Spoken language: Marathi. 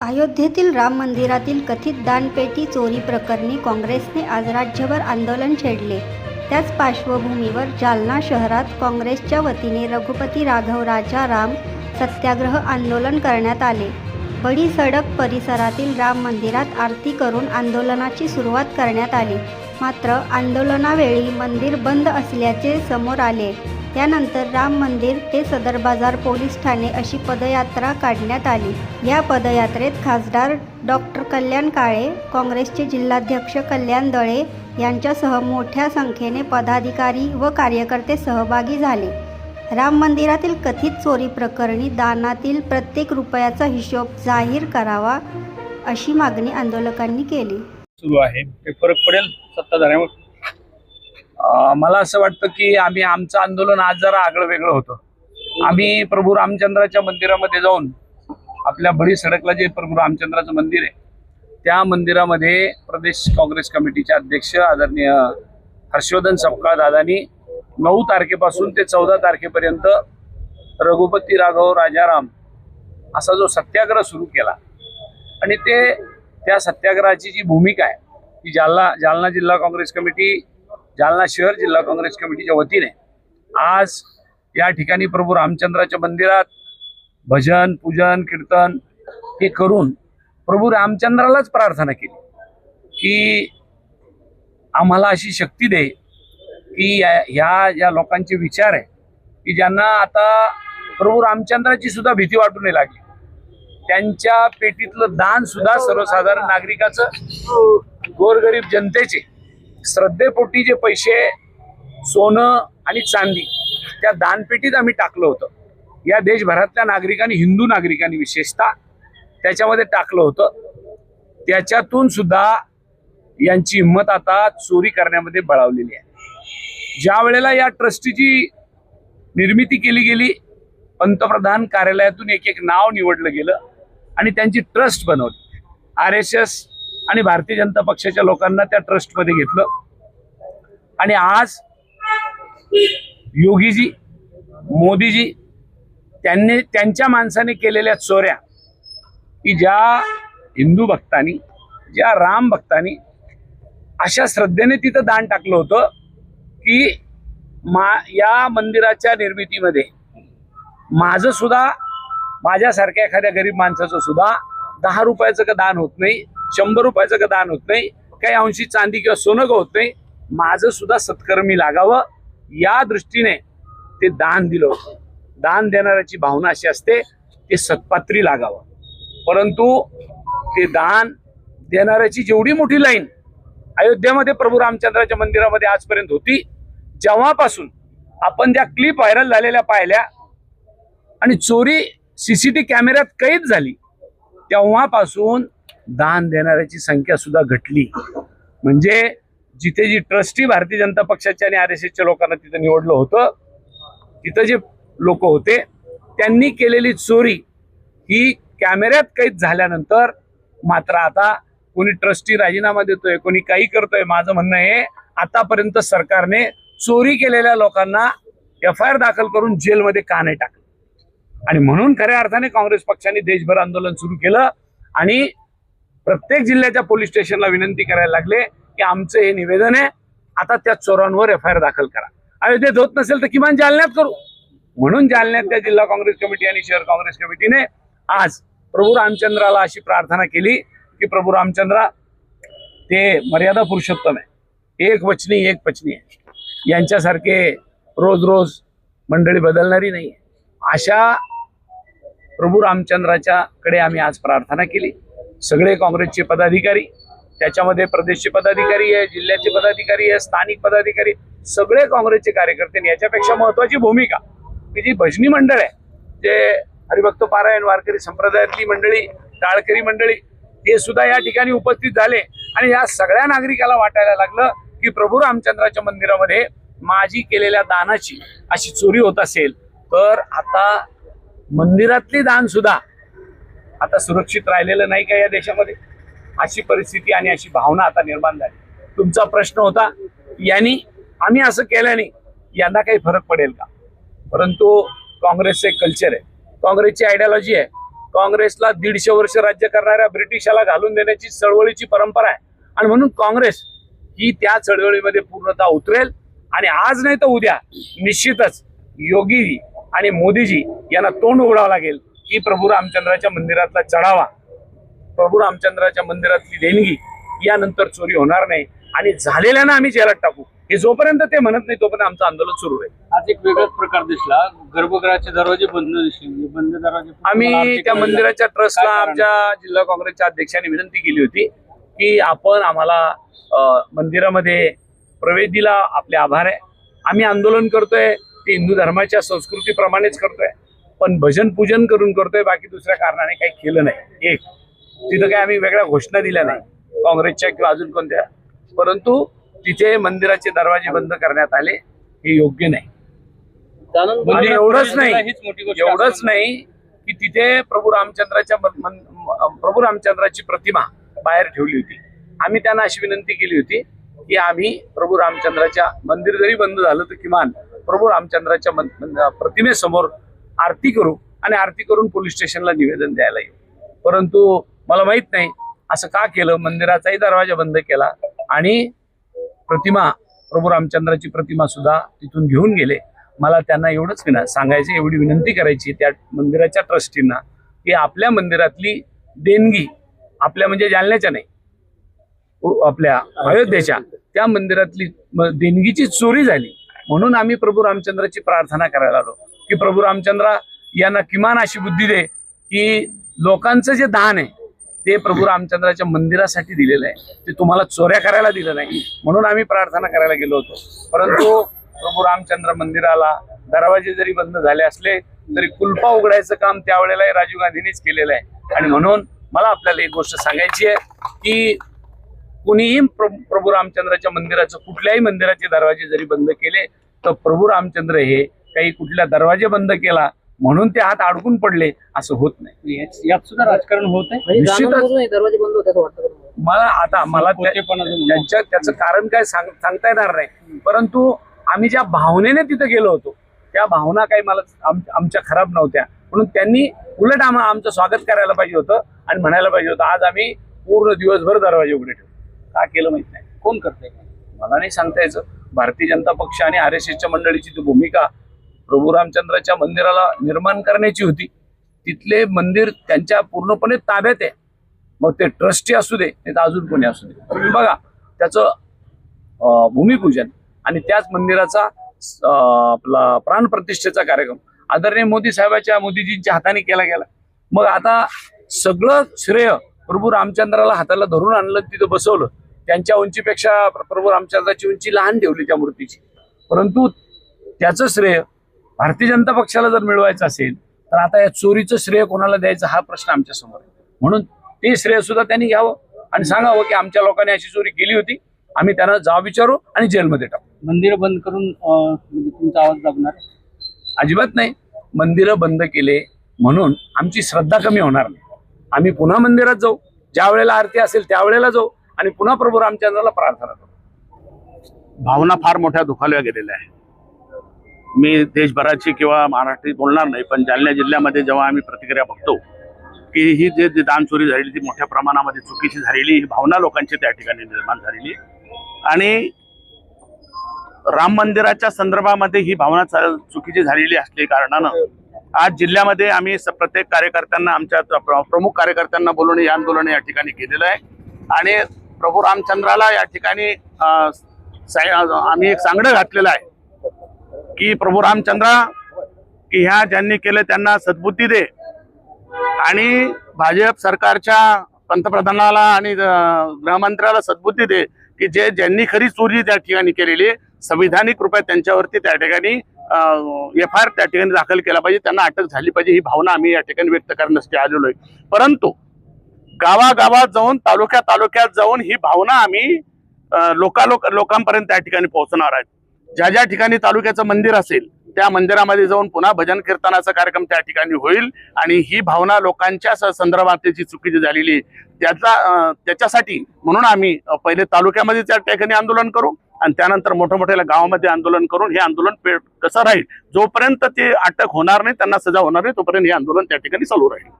अयोध्येतील राम मंदिरातील कथित दानपेटी चोरी प्रकरणी काँग्रेसने आज राज्यभर आंदोलन छेडले. त्याच पार्श्वभूमीवर जालना शहरात काँग्रेसच्या वतीने रघुपती राघव राजा राम सत्याग्रह आंदोलन करण्यात आले. बडी सडक परिसरातील राम मंदिरात आरती करून आंदोलनाची सुरुवात करण्यात आली. मात्र आंदोलनावेळी मंदिर बंद असल्याचे समोर आले. त्यानंतर राम मंदिर ते सदर बाजार पोलीस ठाणे अशी पदयात्रा काढण्यात आली. या पदयात्रेत खासदार डॉक्टर कल्याण काळे, काँग्रेसचे जिल्हाध्यक्ष कल्याण दळे यांच्यासह मोठ्या संख्येने पदाधिकारी व कार्यकर्ते सहभागी झाले. राम मंदिरातील कथित चोरी प्रकरणी दानातील प्रत्येक रुपयाचा हिशोब जाहीर करावा अशी मागणी आंदोलकांनी केली. सुरू आहे ते फरक पडेल सत्ताधाऱ्यांवर. मला असं वाटतं की आमचं आंदोलन आज जरा आगळं वेगळं होतं. आम्ही प्रभू रामचंद्राच्या मंदिरामध्ये जाऊन आपल्या बडी सडकला जे प्रभू रामचंद्राचं मंदिर आहे त्या मंदिरामध्ये प्रदेश काँग्रेस कमिटीचे अध्यक्ष आदरणीय हर्षवर्धन सपकाळ दादांनी 9 तारखेपासून ते 14 तारखेपर्यंत रघुपती राघव राजाराम असा जो सत्याग्रह सुरू केला आणि त्या सत्याग्रहाची जी भूमिका आहे ती जालना जिल्हा काँग्रेस कमिटी, जालना शहर जिल्हा काँग्रेस कमिटीच्या वतीने आज या ठिकाणी प्रभू रामचंद्राच्या मंदिरात भजन, पूजन, कीर्तन हे करून प्रभू रामचंद्रालाच प्रार्थना केली की आम्हाला अशी शक्ती दे की या लोकांचे विचार आहे की ज्यांना आता प्रभू रामचंद्राची सुद्धा भीती वाटू नाही लागली, त्यांच्या पेटीतलं दान सुद्धा सर्वसाधारण नागरिकाचं, गोरगरीब जनतेचे श्रद्धेपोटी जे पैसे, सोनं आणि चांदी त्या दानपेटीत आम्ही टाकलं होतं. या देशभरातल्या नागरिकांनी, हिंदू नागरिकांनी विशेषतः त्याच्यामध्ये टाकलं होतं. त्याच्यातून सुद्धा यांची हिंमत आता चोरी करण्यामध्ये बळावलेली आहे. ज्या वेळेला या ट्रस्टीची निर्मिती केली गेली, पंतप्रधान कार्यालयातून एक नाव निवडलं गेलं आणि त्यांची ट्रस्ट बनवली. RSS आणि भारतीय जनता पक्षाच्या लोकांना त्या ट्रस्टमध्ये घेतलं आणि आज योगीजी, मोदीजी त्यांच्या माणसाने केलेल्या चोऱ्या की ज्या हिंदू भक्तांनी, ज्या राम भक्तांनी अशा श्रद्धेने तिथं दान टाकलं होतं की या मंदिराच्या निर्मितीमध्ये माझं सुद्धा, माझ्यासारख्या एखाद्या गरीब माणसाचं सुद्धा 10 रुपयाचं का दान होत नाही, 100 रुपयाचं का दान होत नाही, काही अंशी चांदी किंवा सोनं का होत नाही, माझं सुद्धा सत्कर्मी लागावं या दृष्टीने ते दान दिलं होतं. दान देणाऱ्याची भावना अशी असते, ते सत्पात्री लागावं. परंतु ते दान देणाऱ्याची जेवढी मोठी लाईन अयोध्येमध्ये प्रभू रामचंद्राच्या मंदिरामध्ये आजपर्यंत होती, जेव्हापासून आपण त्या क्लिप व्हायरल झालेल्या पाहिल्या आणि चोरी CCTV कॅमेऱ्यात कैद झाली, तेव्हापासून दान देणाऱ्याची संख्या सुद्धा घटली. म्हणजे जिथे जी ट्रस्टी भारतीय जनता पक्षाच्या आणि RSSच्या लोकांना तिथं निवडलं होतं, तिथं जे लोक होते त्यांनी केलेली चोरी ही कॅमेऱ्यात कैद झाल्यानंतर मात्र आता कोणी ट्रस्टी राजीनामा देतोय, कोणी काही करतोय. माझं म्हणणं आहे, आतापर्यंत सरकारने चोरी केलेल्या लोकांना FIR दाखल करून जेलमध्ये का नाही टाकलं. आणि म्हणून खऱ्या अर्थाने काँग्रेस पक्षाने देशभर आंदोलन सुरू केलं आणि प्रत्येक जिल्ह्याच्या पोलीस स्टेशनला विनंती करायला लागले की आमचं हे निवेदन आहे, आता त्या चोरांवर FIR दाखल करा. अयोध्येत होत नसेल तर किमान जालन्यात करू. म्हणून जालन्यात त्या जिल्हा काँग्रेस कमिटी आणि शहर काँग्रेस कमिटीने आज प्रभू रामचंद्राला अशी प्रार्थना केली की प्रभू रामचंद्रा ते मर्यादा पुरुषोत्तम आहे, एक वचनी एक पत्नी आहे, यांच्यासारखे रोज रोज मंडळी बदलणारी नाही. अशा प्रभू रामचंद्राच्या कडे आम्ही आज प्रार्थना केली. सगळे काँग्रेसचे पदाधिकारी, त्याच्यामध्ये प्रदेशचे पदाधिकारी आहे, जिल्ह्याचे पदाधिकारी आहे, स्थानिक पदाधिकारी, सगळे काँग्रेसचे कार्यकर्ते. याच्यापेक्षा महत्वाची भूमिका की जी भजनी मंडळ आहे, जे हरिभक्त पारायण वारकरी संप्रदायातली मंडळी, टाळकरी मंडळी, ते सुद्धा या ठिकाणी उपस्थित झाले आणि या सगळ्या नागरिकाला वाटायला लागलं की प्रभू रामचंद्राच्या मंदिरामध्ये माझी केलेल्या दानाची अशी चोरी होत असेल तर आता मंदिरातली दान सुद्धा आता सुरक्षित राहिलेलं नाही का या देशामध्ये. अशी परिस्थिती आणि अशी भावना आता निर्माण झाली. तुमचा प्रश्न होता यांनी आम्ही असं केल्याने यांना काही फरक पडेल का. परंतु काँग्रेसचे कल्चर आहे, काँग्रेसची आयडियोलॉजी आहे काँग्रेसला 150 वर्ष राज्य करणाऱ्या ब्रिटिशाला घालून देण्याची चळवळीची परंपरा आहे आणि म्हणून काँग्रेस ही त्या चळवळीमध्ये पूर्णतः उतरेल आणि आज नाही तर उद्या निश्चितच योगी आणि मोदीजी यांना तोंड उघडावं लागेल की प्रभू रामचंद्राच्या मंदिरातला चढावा, प्रभू रामचंद्राच्या मंदिरातली देणगी यानंतर चोरी होणार नाही आणि झालेल्यांना आम्ही जेलात टाकू. हे जोपर्यंत ते म्हणत नाही तोपर्यंत आमचं आंदोलन सुरू आहे. आज एक वेगळाच प्रकार दिसला, गर्भगृहाचे दरवाजे बंद दिसले, म्हणजे बंद दरवाजे. आम्ही त्या मंदिराच्या ट्रस्टला आमच्या जिल्हा काँग्रेसच्या अध्यक्षांनी विनंती केली होती की आपण आम्हाला मंदिरामध्ये प्रवेश दिला, आपले आभार आहे. आम्ही आंदोलन करतोय ते हिंदू धर्माच्या संस्कृतीप्रमाणेच करतोय, पण भजन पूजन करून करतोय, बाकी दुसऱ्या कारणाने काही केलं नाही. एक तिथं काही आम्ही वेगळ्या घोषणा दिल्या नाही काँग्रेसच्या किंवा अजून कोणत्या, परंतु तिथे मंदिराचे दरवाजे बंद करण्यात आले हे योग्य नाही. आणि एवढंच नाही की तिथे प्रभू रामचंद्राची प्रतिमा बाहेर ठेवली होती. आम्ही त्यांना अशी विनंती केली होती की आम्ही प्रभू रामचंद्राच्या मंदिर जरी बंद झालं तर किमान प्रभू रामचंद्राच्या प्रतिमेसमोर आरती करू आणि आरती करून पोलीस स्टेशनला निवेदन द्यायला येऊ. परंतु मला माहित नाही असं का केलं. मंदिराचाही दरवाजा बंद केला आणि प्रभू रामचंद्राची प्रतिमा सुद्धा तिथून घेऊन गेले. मला त्यांना एवढंच सांगायचं, एवढी विनंती करायची त्या मंदिराच्या ट्रस्टींना की आपल्या मंदिरातली देणगी, आपल्या म्हणजे जालन्याच्या नाही, आपल्या अयोध्येच्या त्या मंदिरातली देणगीची चोरी झाली म्हणून आम्ही प्रभू रामचंद्राची प्रार्थना करायला आलो की प्रभू रामचंद्र यांना किमान अशी बुद्धी दे की लोकांचं जे दान आहे ते प्रभू रामचंद्राच्या मंदिरासाठी दिलेलं आहे, ते तुम्हाला चोऱ्या करायला दिलं नाही. म्हणून आम्ही प्रार्थना करायला गेलो होतो. परंतु प्रभू रामचंद्र मंदिराला दरवाजे जरी बंद झाले असले तरी कुलपा उघडायचं काम त्यावेळेला राजीव गांधींनीच केलेलं आहे. आणि म्हणून मला आपल्याला एक गोष्ट सांगायची आहे की कुणीही प्रभू रामचंद्राच्या मंदिराचं, कुठल्याही मंदिराचे दरवाजे जरी बंद केले तर प्रभू रामचंद्र हे काही कुठल्या दरवाजे बंद केला म्हणून ते हात अडकून पडले असं होत नाही. यात सुद्धा राजकारण होत आहे. निश्चितच दरवाजे बंद होते असं वाटतं मला त्याचं कारण काय सांगता येणार नाही, परंतु आम्ही ज्या भावनेने तिथे गेलो होतो त्या भावना काही मला आमच्या खराब नव्हत्या. म्हणून त्यांनी उलट आमचं स्वागत करायला पाहिजे होतं आणि म्हणायला पाहिजे होतं आज आम्ही पूर्ण दिवसभर दरवाजे उघडे ठेवू. का केलं माहित नाही. कोण करते मला नाही सांगता यायचं. भारतीय जनता पक्ष आणि RSSच्या मंडळीची ती भूमिका प्रभू रामचंद्राच्या मंदिराला निर्माण करण्याची होती. तिथले मंदिर त्यांच्या पूर्णपणे ताब्यात आहे. मग ते ट्रस्टी असू दे नाही तर अजून कोणी असू दे, तुम्ही बघा त्याचं भूमिपूजन आणि त्याच मंदिराचा आपला प्राणप्रतिष्ठेचा कार्यक्रम आदरणीय मोदीजींच्या हाताने केला गेला. मग आता सगळं श्रेय प्रभू रामचंद्राला हाताला धरून आणलं, तिथं बसवलं. त्यांच्या उंचीपेक्षा प्रभू रामचंद्राची उंची लहान ठेवली त्या मूर्तीची. परंतु त्याचं श्रेय भारतीय जनता पक्षाला जर मिळवायचं असेल तर आता या चोरीचं श्रेय कोणाला द्यायचं हा प्रश्न आमच्या समोर आहे. म्हणून ते श्रेय सुद्धा त्यांनी घ्यावं आणि सांगावं की आमच्या लोकांनी अशी चोरी केली होती, आम्ही त्यांना जाब विचारू आणि जेलमध्ये टाकू. मंदिर बंद करून म्हणजे तुमचा आवाज दाबणार? अजिबात नाही. मंदिरं बंद केले म्हणून आमची श्रद्धा कमी होणार नाही. आम्ही पुन्हा मंदिरात जाऊ, ज्या वेळेला आरती असेल त्यावेळेला जाऊ आणि पुन्हा प्रभू रामचंद्राला प्रार्थना करू. भावना फार मोठ्या दुखावल्या गेलेल्या आहे. मी देशभराची किंवा महाराष्ट्रात बोलणार नाही, पण जालना जिल्ह्यामध्ये जेव्हा आम्ही प्रतिक्रिया बघतो की ही जे दानचोरी झालेली ती मोठ्या प्रमाणामध्ये चुकीची झालेली, ही भावना लोकांची त्या ठिकाणी निर्माण झालेली आणि राम मंदिराच्या संदर्भामध्ये ही भावना चुकीची झालेली असल्या कारणानं आज जिल्ह्यामध्ये आम्ही प्रत्येक कार्यकर्त्यांना, आमच्या प्रमुख कार्यकर्त्यांना बोलून हे आंदोलन या ठिकाणी केलेलं आहे. आणि प्रभू रामचंद्राला या ठिकाणी आम्ही एक सांगडं घातलेलं आहे की प्रभू रामचंद्रा की ह्या ज्यांनी केलं त्यांना सद्बुद्धी दे आणि भाजप सरकारच्या पंतप्रधानाला आणि गृहमंत्र्याला सद्बुद्धी दे की ज्यांनी खरी चोरी त्या ठिकाणी केलेली संविधानिक रूपात त्यांच्यावरती त्या ठिकाणी FIR त्या ठिकाणी दाखल केला पाहिजे, त्यांना अटक झाली पाहिजे. ही भावना आम्ही या ठिकाणी व्यक्त करण्यासाठी आलेलो आहे. परंतु गावागावात जाऊन तालुक्यात जाऊन ही भावना आम्ही लोकांपर्यंत त्या ठिकाणी पोहोचणार आहेत. ज्या ठिकाणी तालुक्याचं मंदिर असेल त्या मंदिरामध्ये जाऊन पुन्हा भजन कीर्तनाचा कार्यक्रम त्या ठिकाणी होईल आणि ही भावना लोकांच्या संदर्भात जी चुकीची झालेली त्याच्यासाठी म्हणून आम्ही पहिले तालुक्यामध्ये त्या ठिकाणी आंदोलन करू आणि त्यानंतर मोठ्या गावामध्ये आंदोलन करून हे आंदोलन कसं राहील, जोपर्यंत ते अटक होणार नाही, त्यांना सजा होणार नाही, तोपर्यंत हे आंदोलन त्या ठिकाणी चालू राहील.